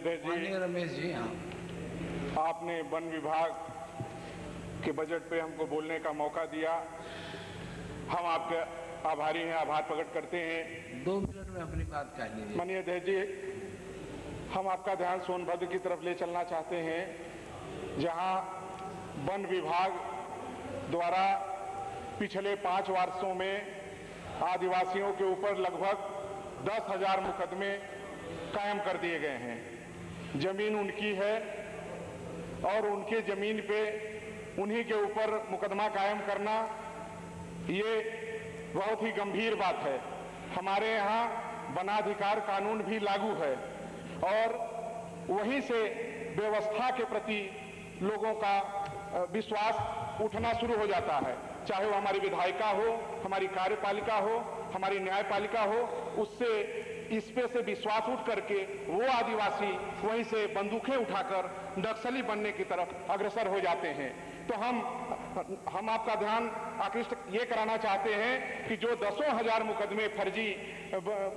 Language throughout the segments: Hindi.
अध्यक्ष जी, माननीय रमेश जी, हाँ, आपने वन विभाग के बजट पे हमको बोलने का मौका दिया। हम आपके आभारी हैं, आभार प्रकट करते हैं। 2 मिनट में अपनी बात कह लीजिए। माननीय अध्यक्ष जी, हम आपका ध्यान सोनभद्र की तरफ ले चलना चाहते हैं, जहां वन विभाग द्वारा पिछले 5 वर्षों में आदिवासियों के ऊपर लगभग 10,000 मुकदमे कायम कर दिए गए हैं। जमीन उनकी है और उनके जमीन पे उन्हीं के ऊपर मुकदमा कायम करना ये बहुत ही गंभीर बात है। हमारे यहाँ वनाधिकार कानून भी लागू है और वहीं से व्यवस्था के प्रति लोगों का विश्वास उठना शुरू हो जाता है, चाहे वो हमारी विधायिका हो, हमारी कार्यपालिका हो, हमारी न्यायपालिका हो। उससे इस पे से विश्वास उठ करके वो आदिवासी वहीं से बंदूकें उठाकर नक्सली बनने की तरफ अग्रसर हो जाते हैं। तो हम आपका ध्यान आकृष्ट ये कराना चाहते हैं कि जो 10,000 मुकदमे फर्जी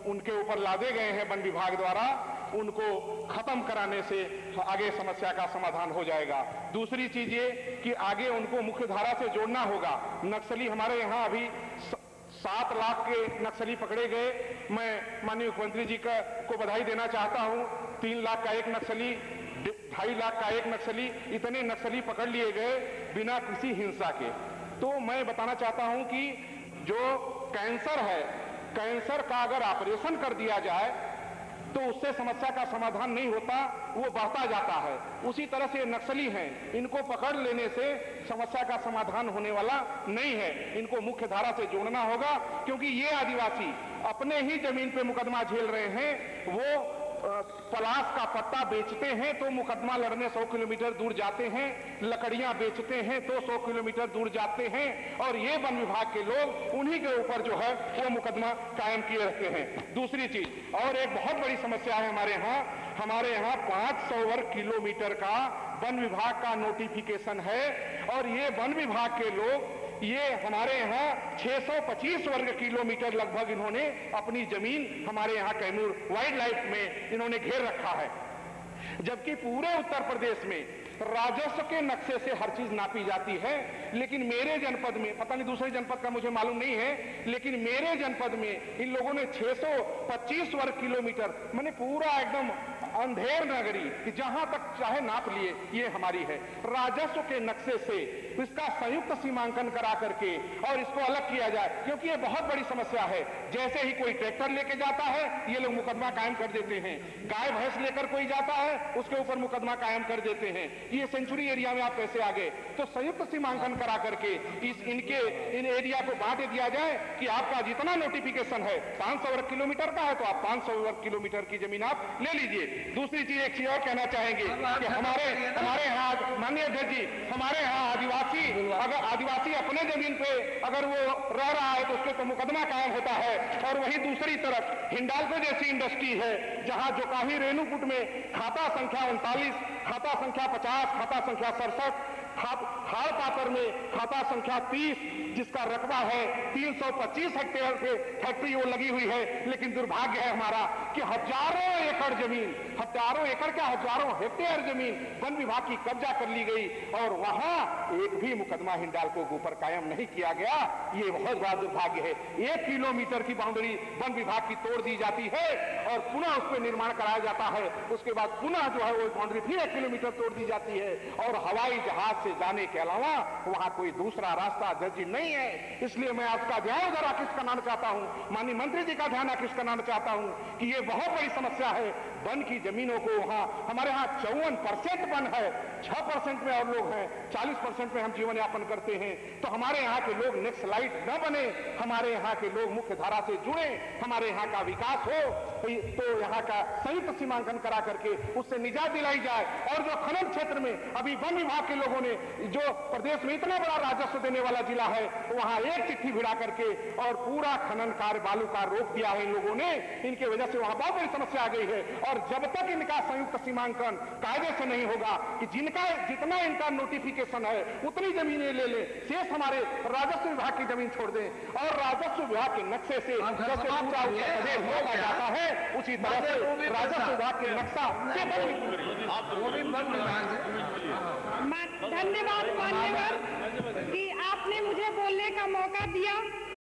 उनके ऊपर लादे गए हैं वन विभाग द्वारा, उनको खत्म कराने से आगे समस्या का समाधान हो जाएगा। दूसरी चीज ये कि आगे उनको मुख्य धारा से जोड़ना होगा। नक्सली हमारे यहाँ अभी 7 लाख के नक्सली पकड़े गए। मैं माननीय मुख्यमंत्री जी को बधाई देना चाहता हूँ। 3 लाख का एक नक्सली, 2.5 लाख का एक नक्सली, इतने नक्सली पकड़ लिए गए बिना किसी हिंसा के। तो मैं बताना चाहता हूं कि जो कैंसर है, कैंसर का अगर ऑपरेशन कर दिया जाए तो उससे समस्या का समाधान नहीं होता, वो बढ़ता जाता है। उसी तरह से नक्सली हैं, इनको पकड़ लेने से समस्या का समाधान होने वाला नहीं है। इनको मुख्य धारा से जोड़ना होगा, क्योंकि ये आदिवासी अपने ही जमीन पे मुकदमा झेल रहे हैं। वो पलाश का पत्ता बेचते हैं तो मुकदमा लड़ने 100 किलोमीटर दूर जाते हैं, लकड़ियां बेचते हैं तो 100 किलोमीटर दूर जाते हैं, और ये वन विभाग के लोग उन्हीं के ऊपर जो है वो मुकदमा कायम किए रहते हैं। दूसरी चीज और एक बहुत बड़ी समस्या है हमारे यहाँ 500 वर्ग किलोमीटर का वन विभाग का नोटिफिकेशन है, और ये वन विभाग के लोग ये हमारे यहाँ 625 वर्ग किलोमीटर लगभग इन्होंने अपनी जमीन हमारे यहाँ कैमूर वाइल्ड लाइफ में इन्होंने घेर रखा है। जबकि पूरे उत्तर प्रदेश में राजस्व के नक्शे से हर चीज नापी जाती है, लेकिन मेरे जनपद में, पता नहीं दूसरे जनपद का मुझे मालूम नहीं है, लेकिन मेरे जनपद में इन लोगों ने 625 वर्ग किलोमीटर, माने पूरा एकदम अंधेर नगरी कि जहां तक चाहे नाप लिए, ये हमारी है। राजस्व के नक्शे से इसका संयुक्त सीमांकन करा करके और इसको अलग किया जाए, क्योंकि ये बहुत बड़ी समस्या है। जैसे ही कोई ट्रैक्टर लेके जाता है, ये लोग मुकदमा कायम कर देते हैं। गाय भैंस लेकर कोई जाता है, उसके ऊपर मुकदमा कायम कर देते हैं। ये सेंचुरी एरिया में आप कैसे आ गए? तो संयुक्त सीमांकन करा करके इन एरिया को बांट दिया जाए कि आपका जितना नोटिफिकेशन है 500 वर्ग किलोमीटर का है तो आप 500 वर्ग किलोमीटर की जमीन आप ले लीजिए। दूसरी चीज एक चीज और कहना चाहेंगे कि हमारे यहाँ माननीय अध्यक्ष जी, हमारे यहाँ आदिवासी अपने जमीन पे अगर वो रह रहा है तो उसके तो मुकदमा कायम होता है, और वहीं दूसरी तरफ हिंडाल्को जैसी इंडस्ट्री है जहां जोकाही रेणुकूट में खाता संख्या 39, खाता संख्या 50, खाता संख्या 67, हाड़ पातर में खाता संख्या 30, जिसका रकबा है 325 हेक्टेयर पे फैक्ट्री वो लगी हुई है। लेकिन दुर्भाग्य है हमारा कि हजारों एकड़ जमीन, हजारों एकड़ क्या, हजारों हेक्टेयर जमीन वन विभाग की कब्जा कर ली गई, और वहां एक भी मुकदमा हिंडाल्को के ऊपर कायम नहीं किया गया। ये बहुत बड़ा दुर्भाग्य है। 1 किलोमीटर की बाउंड्री वन विभाग की तोड़ दी जाती है और पुनः उस पर निर्माण कराया जाता है। उसके बाद पुनः जो है वो बाउंड्री फिर 1 किलोमीटर तोड़ दी जाती है, और हवाई जहाज से जाने के अलावा वहां कोई दूसरा रास्ता दर्जी नहीं है। इसलिए मैं आपका ध्यान उधर आकृष्ट करना चाहता हूं, माननीय मंत्री जी का ध्यान आकृष्ट करना चाहता हूं कि ये बहुत बड़ी समस्या है। वन की जमीनों को वहां हमारे यहाँ 54% वन है, 6% में और लोग हैं, 40% में हम जीवन यापन करते हैं। तो हमारे यहाँ के लोग नेक्सलाइट न बने, हमारे यहाँ के लोग मुख्य धारा से जुड़े, हमारे यहाँ का विकास हो, तो यहाँ का संयुक्त सीमांकन करा करके उससे निजात दिलाई जाए। और जो खनन क्षेत्र में अभी वन विभाग के लोगों ने, जो प्रदेश में इतना बड़ा राजस्व देने वाला जिला है, वहां एक चिट्ठी भिड़ा करके और पूरा खनन कार्य बालू का रोक दिया है इन लोगों ने। इनके वजह से वहां बहुत बड़ी समस्या आ गई है। और जब तक इनका संयुक्त सीमांकन कायदे से नहीं होगा कि जितना इनका नोटिफिकेशन है उतनी जमीनें ले ले, शेष हमारे राजस्व विभाग की जमीन छोड़ दें और राजस्व विभाग के नक्शे से जैसे पूरा उत्तर प्रदेश जोड़ा जाता है उसी तरह से राजस्व विभाग के नक्शा से धन्यवाद मान्यवर कि आपने मुझे बोलने का मौका दिया।